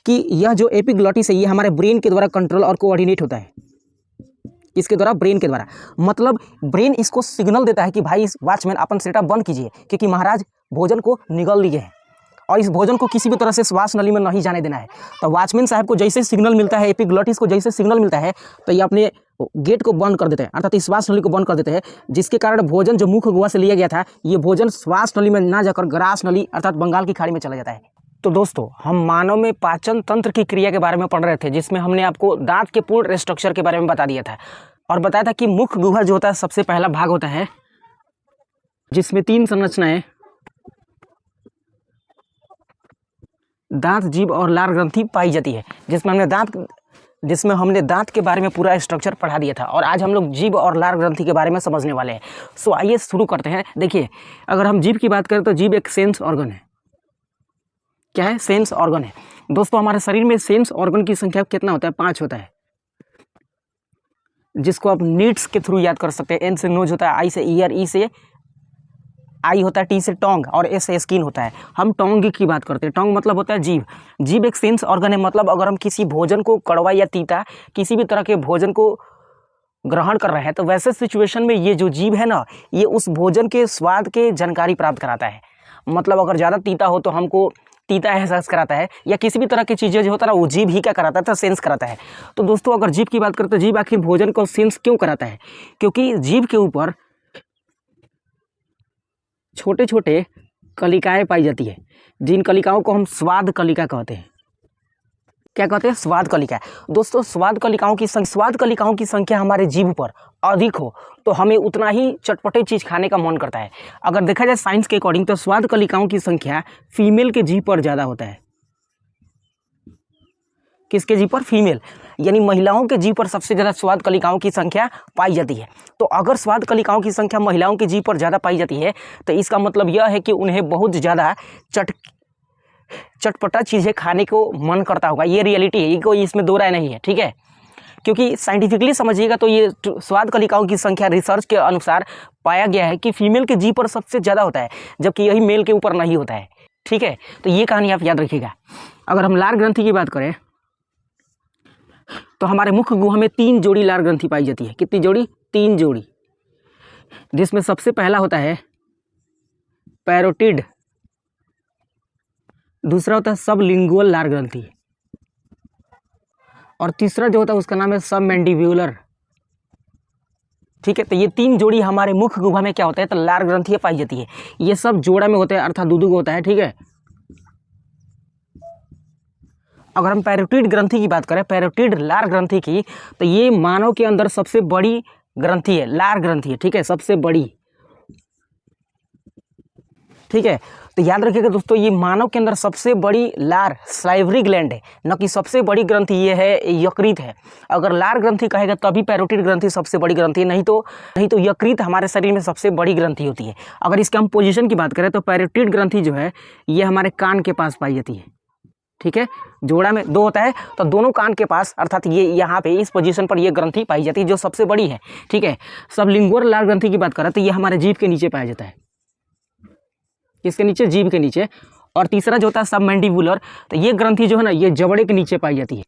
कि यह जो एपिग्लॉटिस है ये हमारे ब्रेन के द्वारा कंट्रोल और कोऑर्डिनेट होता है। इसके द्वारा, ब्रेन के द्वारा, मतलब ब्रेन इसको सिग्नल देता है कि भाई इस वॉचमैन अपन सेटअप बंद कीजिए, क्योंकि महाराज भोजन को निगल लिए हैं और इस भोजन को किसी भी तरह से श्वास नली में नहीं जाने देना है। तो वॉचमैन साहब को जैसे सिग्नल मिलता है, एपिग्लॉटिस को जैसे सिग्नल मिलता है, तो ये अपने गेट को बंद कर देते हैं, अर्थात इस श्वास नली को बंद कर देते हैं, जिसके कारण भोजन जो मुख गुहा से लिया गया था, ये भोजन श्वास नली में ना जाकर ग्रास नली अर्थात बंगाल की खाड़ी में चला जाता है। तो दोस्तों, हम मानव में पाचन तंत्र की क्रिया के बारे में पढ़ रहे थे, जिसमें हमने आपको दांत के पूर्ण स्ट्रक्चर के बारे में बता दिया था और बताया था कि मुख गुहा जो होता है सबसे पहला भाग होता है, जिसमें 3 संरचनाएं दांत, जीभ और लार ग्रंथि पाई जाती है, जिसमें हमने दांत के बारे में पूरा स्ट्रक्चर पढ़ा दिया था और आज हम लोग जीभ और लार ग्रंथि के बारे में समझने वाले हैं। सो आइए शुरू करते हैं। देखिए, अगर हम जीभ की बात करें तो जीभ एक सेंस ऑर्गन है। क्या है? सेंस ऑर्गन है। दोस्तों, हमारे शरीर में सेंस ऑर्गन की संख्या कितना होता है? 5 होता है, जिसको आप नीड्स के थ्रू याद कर सकते हैं। एन से नोज होता है, आई से ईयर, ई से आई होता है, टी से टोंग और एस से स्किन होता है। हम टोंग की बात करते हैं। टोंग मतलब होता है जीभ। जीभ एक सेंस ऑर्गन है, मतलब अगर हम किसी भोजन को कड़वा या तीता, किसी भी तरह के भोजन को ग्रहण कर रहे हैं, तो वैसे सिचुएशन में ये जो जीभ है ना, ये उस भोजन के स्वाद के जानकारी प्राप्त कराता है। मतलब अगर ज़्यादा तीता हो तो हमको तीता एहसास कराता है, या किसी भी तरह की चीज़ें जो होता है ना, वो जीभ ही क्या कराता है? तो सेंस कराता है। तो दोस्तों, अगर जीभ की बात करें तो जीभ आखिर भोजन को सेंस क्यों कराता है? क्योंकि जीभ के ऊपर छोटे छोटे कलिकाएं पाई जाती है, जिन कलिकाओं को हम स्वाद कलिका कहते हैं। क्या कहते हैं? स्वाद कलिका। दोस्तों, स्वाद कलिकाओं की संख्या हमारे जीभ पर अधिक हो तो हमें उतना ही चटपटे चीज़ खाने का मन करता है। अगर देखा जाए साइंस के अकॉर्डिंग, तो स्वाद कलिकाओं की संख्या फीमेल के जीभ पर ज़्यादा होता है। किसके जीभ पर? फीमेल, यानी महिलाओं के जीभ पर सबसे ज़्यादा स्वाद कलिकाओं की संख्या पाई जाती है। तो अगर स्वाद कलिकाओं की संख्या महिलाओं के जीभ पर ज़्यादा पाई जाती है, तो इसका मतलब यह है कि उन्हें बहुत ज़्यादा चटपटा चीज़ें खाने को मन करता होगा। ये रियलिटी है, कोई इसमें दो राय नहीं है, ठीक है। क्योंकि साइंटिफिकली समझिएगा तो ये स्वाद कलिकाओं की संख्या रिसर्च के अनुसार पाया गया है कि फीमेल के जीभ पर सबसे ज़्यादा होता है, जबकि यही मेल के ऊपर नहीं होता है, ठीक है। तो ये कहानी आप याद रखिएगा। अगर हम लार ग्रंथि की बात करें तो हमारे मुख गुहा में 3 जोड़ी लार ग्रंथि पाई जाती है। कितनी जोड़ी? 3 जोड़ी, जिसमें सबसे पहला होता है पैरोटिड, दूसरा होता है सबलिंगुअल लार ग्रंथि, और तीसरा जो होता है उसका नाम है सबमैंडिब्यूलर, ठीक है। तो ये 3 जोड़ी हमारे मुख गुहा में क्या होता है? तो लार ग्रंथि पाई जाती है। ये सब जोड़ा में होते हैं, अर्थात दूध होता है, ठीक है। अगर हम पैरोटिड ग्रंथि की बात करें, पैरोटिड लार ग्रंथि की, तो ये मानव के अंदर सबसे बड़ी ग्रंथि है, लार ग्रंथि है, ठीक है, सबसे बड़ी, ठीक है। तो याद रखिएगा दोस्तों, ये मानव के अंदर सबसे बड़ी लार सलाइवरी ग्लैंड है, न कि सबसे बड़ी ग्रंथि ये है यकृत है। अगर लार ग्रंथि कहेगा तभी पैरोटिड ग्रंथि सबसे बड़ी ग्रंथि है, नहीं तो यकृत हमारे शरीर में सबसे बड़ी ग्रंथि होती है। अगर इसके हम पोजीशन की बात करें तो पैरोटिड ग्रंथि जो है ये हमारे कान के पास पाई जाती है, ठीक है। जोड़ा में 2 होता है, तो दोनों कान के पास, अर्थात ये यहाँ पे इस पोजीशन पर ये ग्रंथि पाई जाती है जो सबसे बड़ी है, ठीक है। सबलिंगुअल लार ग्रंथि की बात करें तो ये हमारे जीभ के नीचे पाया जाता है। किसके नीचे? जीभ के नीचे। और तीसरा जो होता है सबमैंडिबुलर, तो ये ग्रंथि जो है ना, ये जबड़े के नीचे पाई जाती है,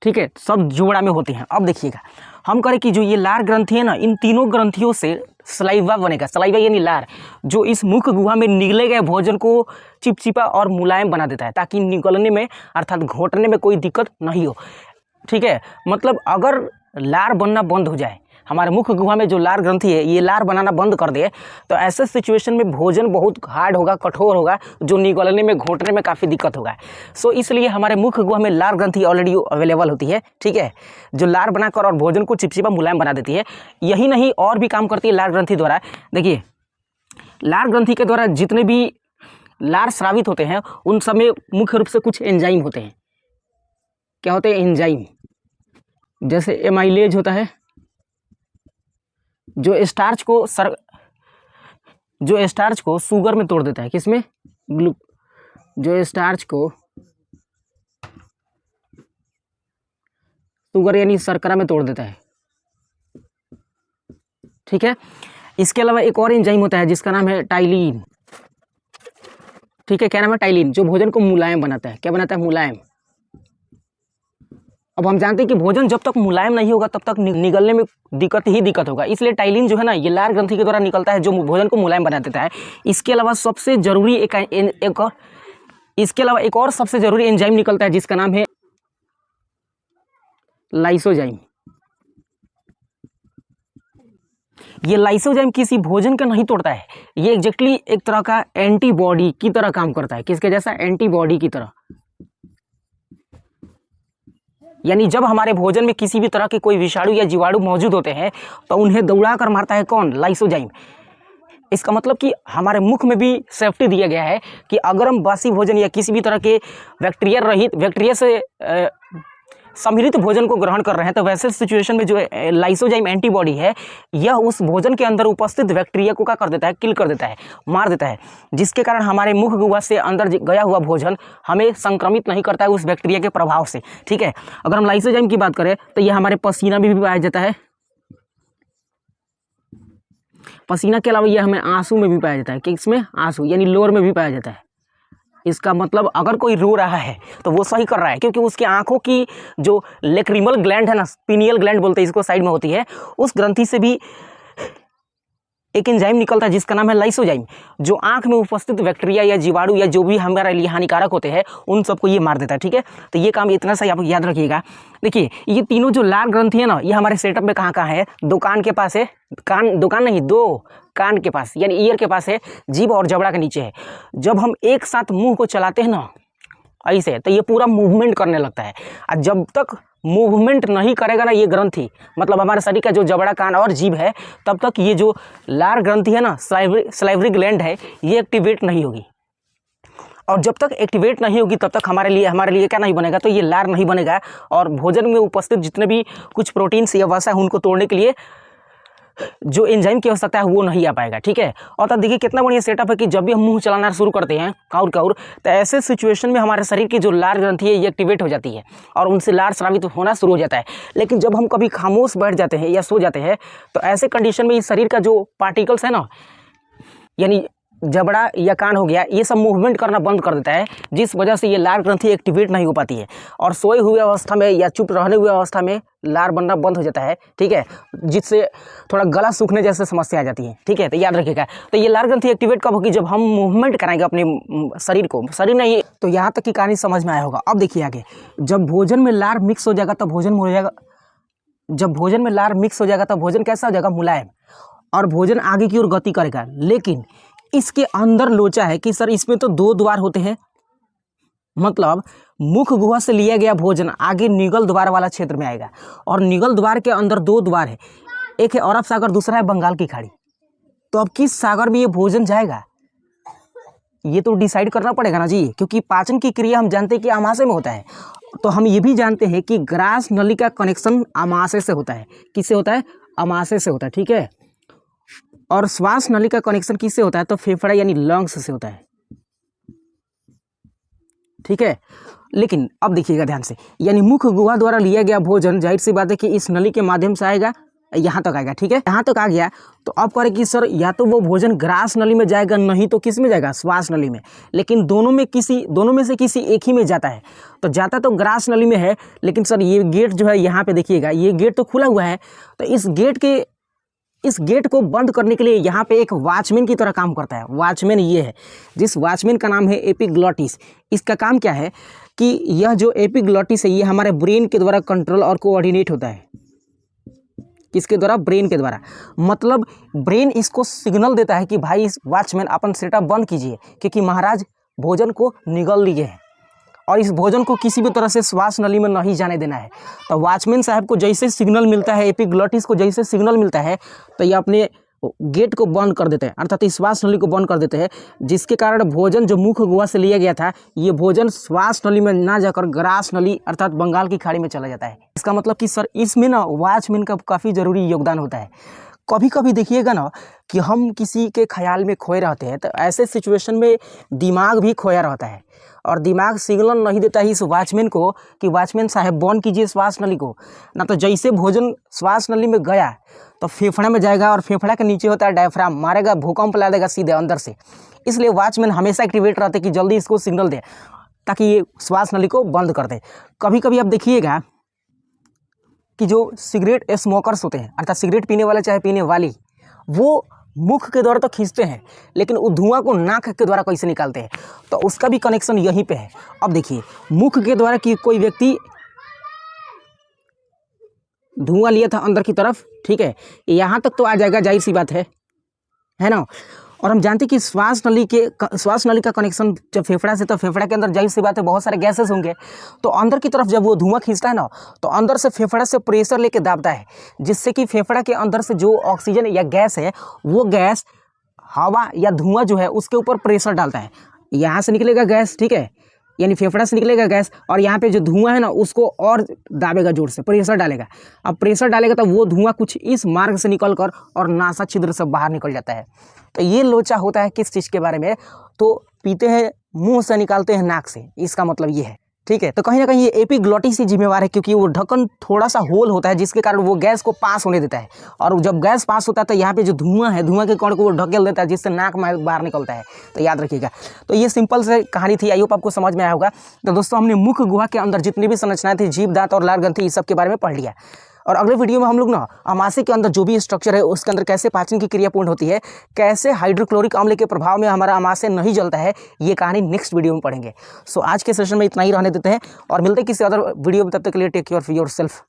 ठीक है। सब जोड़ा में होती हैं। अब देखिएगा, हम करें कि जो ये लार ग्रंथि है ना, इन तीनों ग्रंथियों से सलाइवा बनेगा। सलाइवा यानी लार, जो इस मुख गुहा में निगले गए भोजन को चिपचिपा और मुलायम बना देता है, ताकि निगलने में अर्थात घोटने में कोई दिक्कत नहीं हो, ठीक है। मतलब अगर लार बनना बंद हो जाए, हमारे मुख गुहा में जो लार ग्रंथि है ये लार बनाना बंद कर दे, तो ऐसे सिचुएशन में भोजन बहुत हार्ड होगा, कठोर होगा, जो निगलने में घोटने में काफ़ी दिक्कत होगा। सो इसलिए हमारे मुख गुहा में लार ग्रंथि ऑलरेडी अवेलेबल होती है, ठीक है, जो लार बनाकर और भोजन को चिपचिपा मुलायम बना देती है। यही नहीं, और भी काम करती है लार ग्रंथि द्वारा। देखिए, लार ग्रंथि के द्वारा जितने भी लार स्रावित होते हैं उन सब में मुख्य रूप से कुछ एंजाइम होते हैं। क्या होते हैं? एंजाइम। जैसे एमाइलेज होता है, जो स्टार्च को शुगर में तोड़ देता है। किसमें? जो स्टार्च को शुगर यानी शर्करा में तोड़ देता है, ठीक है। इसके अलावा एक और एंजाइम होता है जिसका नाम है टाइलिन, ठीक है, क्या नाम है, टाइलिन, जो भोजन को मुलायम बनाता है। क्या बनाता है, मुलायम। अब हम जानते हैं कि भोजन जब तक मुलायम नहीं होगा तब तक निगलने में दिक्कत होगा, इसलिए टाइलिन जो है ना ये लार ग्रंथि के द्वारा निकलता है, जो भोजन को मुलायम बना देता है। इसके अलावा सबसे जरूरी एक और सबसे जरूरी एंजाइम निकलता है जिसका नाम है लाइसोजाइम। ये लाइसोजाइम किसी भोजन का नहीं तोड़ता है, ये एग्जैक्टली एक तरह का एंटीबॉडी की तरह काम करता है। किसके जैसा, एंटीबॉडी की तरह। यानी जब हमारे भोजन में किसी भी तरह के कोई विषाणु या जीवाणु मौजूद होते हैं तो उन्हें दौड़ा कर मारता है कौन, लाइसोजाइम। इसका मतलब कि हमारे मुख में भी सेफ्टी दिया गया है कि अगर हम बासी भोजन या किसी भी तरह के बैक्टीरिया से सम्मिलित भोजन को ग्रहण कर रहे हैं तो वैसे सिचुएशन में जो लाइसोजाइम एंटीबॉडी है यह उस भोजन के अंदर उपस्थित बैक्टीरिया को क्या कर देता है, किल कर देता है, मार देता है, जिसके कारण हमारे मुख गुहा से अंदर गया हुआ भोजन हमें संक्रमित नहीं करता है उस बैक्टीरिया के प्रभाव से। ठीक है, अगर हम लाइसोजाइम की बात करें तो यह हमारे पसीना में भी पाया जाता है। पसीना के अलावा यह हमें आंसू में भी पाया जाता है। किसमें, आंसू, यानी लोअर में भी पाया जाता है। इसका मतलब अगर कोई रो रहा है तो वो सही कर रहा है, क्योंकि उसकी आंखों की जो लेक्रिमल ग्लैंड है ना, पिनियल ग्लैंड बोलते हैं इसको, साइड में होती है, उस ग्रंथि से भी एक एंजाइम निकलता है जिसका नाम है लाइसोजाइम, जो आंख में उपस्थित बैक्टीरिया या जीवाणु या जो भी हमारे लिए हानिकारक होते हैं उन सबको ये मार देता है। ठीक है, तो ये काम इतना सा आप याद रखिएगा। देखिए ये तीनों जो लार ग्रंथि है ना ये हमारे सेटअप में कहाँ है, दो कान के पास है, दो कान के पास यानी ईयर के पास है, जीभ और जबड़ा के नीचे है। जब हम एक साथ मुंह को चलाते हैं ना ऐसे तो ये पूरा मूवमेंट करने लगता है, और जब तक मूवमेंट नहीं करेगा ना ये ग्रंथि, मतलब हमारे शरीर का जो जबड़ा, कान और जीभ है, तब तक ये जो लार ग्रंथि है ना, सलाइवरी ग्लैंड है, ये एक्टिवेट नहीं होगी। और जब तक एक्टिवेट नहीं होगी तब तक हमारे लिए क्या नहीं बनेगा, तो ये लार नहीं बनेगा, और भोजन में उपस्थित जितने भी कुछ प्रोटीन्स या वसा है उनको तोड़ने के लिए जो एंजाइम की आवश्यकता है वो नहीं आ पाएगा। ठीक है, और तब देखिए कितना बढ़िया सेटअप है कि जब भी हम मुंह चलाना शुरू करते हैं काउर तो ऐसे सिचुएशन में हमारे शरीर की जो लार ग्रंथि है ये एक्टिवेट हो जाती है और उनसे लार स्रावित होना शुरू हो जाता है। लेकिन जब हम कभी खामोश बैठ जाते हैं या सो जाते हैं तो ऐसे कंडीशन में इस शरीर का जो पार्टिकल्स है ना, यानी जबड़ा या कान हो गया, ये सब मूवमेंट करना बंद कर देता है, जिस वजह से ये लार ग्रंथि एक्टिवेट नहीं हो पाती है और सोए हुए अवस्था में या चुप रहने हुए अवस्था में लार बनना बंद हो जाता है। ठीक है, जिससे थोड़ा गला सूखने जैसे समस्या आ जाती है। ठीक है, तो याद रखिएगा। तो ये लार ग्रंथि एक्टिवेट कब होगी, जब हम मूवमेंट कराएंगे अपने शरीर नहीं। तो यहाँ तक की कहानी समझ में आया होगा। अब देखिए आगे, जब भोजन में लार मिक्स हो जाएगा तो भोजन हो जाएगा, जब भोजन में लार मिक्स हो जाएगा तो भोजन कैसा हो जाएगा, मुलायम, और भोजन आगे की ओर गति करेगा। लेकिन इसके अंदर लोचा है कि सर इसमें तो दो द्वार होते हैं, मतलब मुख गुहा से लिया गया भोजन आगे निगल द्वार वाला क्षेत्र में आएगा, और निगल द्वार के अंदर दो द्वार है, एक है अरब सागर, दूसरा है बंगाल की खाड़ी। तो अब किस सागर में ये भोजन जाएगा ये तो डिसाइड करना पड़ेगा ना जी, क्योंकि पाचन की क्रिया हम जानते हैं कि आमाशय में होता है। तो हम ये भी जानते हैं कि ग्रास नली का कनेक्शन आमाशय से होता है। किससे होता है, आमाशय से होता है। ठीक है, और श्वास नली का कनेक्शन किससे होता है, तो फेफड़ा यानी लंग्स से होता है। ठीक है, लेकिन अब देखिएगा ध्यान से, यानी मुख गुहा द्वारा लिया गया भोजन जाहिर सी बात है कि इस नली के माध्यम से आएगा, यहाँ तक आएगा। ठीक है, यहाँ तक आ गया तो अब करें कि सर या तो वो भोजन ग्रास नली में जाएगा, नहीं तो किस में जाएगा, श्वास नली में। लेकिन दोनों में से किसी एक ही में जाता है। तो जाता तो ग्रास नली में है, लेकिन सर ये गेट जो है यहाँ पे देखिएगा, ये गेट तो खुला हुआ है, तो इस गेट को बंद करने के लिए यहाँ पे एक वॉचमैन की तरह काम करता है। वॉचमैन ये है, जिस वॉचमैन का नाम है एपिग्लॉटिस। इसका काम क्या है कि यह जो एपिग्लॉटिस है ये हमारे ब्रेन के द्वारा कंट्रोल और कोऑर्डिनेट होता है। किसके द्वारा, ब्रेन के द्वारा। मतलब ब्रेन इसको सिग्नल देता है कि भाई इस वॉचमैन अपन सेटअप बंद कीजिए, क्योंकि महाराज भोजन को निगल लिए हैं और इस भोजन को किसी भी तरह से श्वास नली में नहीं जाने देना है। तो वॉचमैन साहब को जैसे सिग्नल मिलता है, एपिग्लॉटिस को जैसे सिग्नल मिलता है, तो ये अपने गेट को बंद कर देते हैं, अर्थात श्वास नली को बंद कर देते हैं, जिसके कारण भोजन जो मुख गुहा से लिया गया था ये भोजन श्वास नली में ना जाकर ग्रास नली अर्थात बंगाल की खाड़ी में चला जाता है। इसका मतलब कि सर इसमें ना वॉचमैन का काफ़ी ज़रूरी योगदान होता है। कभी कभी देखिएगा ना कि हम किसी के ख्याल में खोए रहते हैं, तो ऐसे सिचुएशन में दिमाग भी खोया रहता है और दिमाग सिग्नल नहीं देता है इस वॉचमैन को कि वॉचमैन साहब बंद कीजिए श्वास नली को। ना तो जैसे भोजन श्वास नली में गया तो फेफड़े में जाएगा और फेफड़ा के नीचे होता है डायफ्राम, मारेगा, भूकंप ला देगा सीधे अंदर से। इसलिए वॉचमैन हमेशा एक्टिवेट रहते कि जल्दी इसको सिग्नल दे ताकि ये श्वास नली को बंद कर दे। कभी कभी आप देखिएगा कि जो सिगरेट स्मोकर्स होते हैं, अर्थात सिगरेट पीने वाले चाहे पीने वाली, वो मुख के द्वारा तो खींचते हैं लेकिन वो धुआं को नाक के द्वारा कैसे निकालते हैं, तो उसका भी कनेक्शन यहीं पे है। अब देखिए, मुख के द्वारा कि कोई व्यक्ति धुआं लिया था अंदर की तरफ, ठीक है, यहाँ तक तो आ जाएगा, जाहिर सी बात है ना। और हम जानते हैं कि श्वास नली का कनेक्शन जब फेफड़ा से, तो फेफड़ा के अंदर जाहिर सी बात है बहुत सारे गैसेस होंगे, तो अंदर की तरफ जब वो धुआं खींचता है ना, तो अंदर से फेफड़ा से प्रेशर लेके दाबता है, जिससे कि फेफड़ा के अंदर से जो ऑक्सीजन या गैस है, वो गैस हवा या धुआं जो है उसके ऊपर प्रेशर डालता है। यहाँ से निकलेगा गैस, ठीक है, यानी फेफड़ा से निकलेगा गैस, और यहाँ पे जो धुआं है ना उसको और दाबेगा, जोर से प्रेशर डालेगा। अब प्रेशर डालेगा तो वो धुआं कुछ इस मार्ग से निकल कर और नासा छिद्र से बाहर निकल जाता है। तो ये लोचा होता है किस चीज़ के बारे में, तो पीते हैं मुंह से, निकालते हैं नाक से, इसका मतलब ये है, ठीक है। तो कहीं ना कहीं ये एपिग्लॉटिस ही जिम्मेवार है, क्योंकि वो ढक्कन थोड़ा सा होल होता है जिसके कारण वो गैस को पास होने देता है, और जब गैस पास होता है तो यहाँ पे जो धुआं है, धुआं के कण को वो ढकेल देता है, जिससे नाक में बाहर निकलता है। तो याद रखिएगा। तो ये सिंपल से कहानी थी, आई होप आपको समझ में आया होगा। तो दोस्तों, हमने मुख गुहा के अंदर जितनी भी संरचनाएं थी, जीभ, दांत और लार ग्रंथि, इस सब के बारे में पढ़ लिया। और अगले वीडियो में हम लोग ना आमाशय के अंदर जो भी स्ट्रक्चर है उसके अंदर कैसे पाचन की क्रिया पूर्ण होती है, कैसे हाइड्रोक्लोरिक अम्ल के प्रभाव में हमारा आमाशय नहीं जलता है, ये कहानी नेक्स्ट वीडियो में पढ़ेंगे। सो आज के सेशन में इतना ही रहने देते हैं और मिलते हैं किसी अदर वीडियो में। तब तक के लिए टेक केयर ऑफ योरसेल्फ।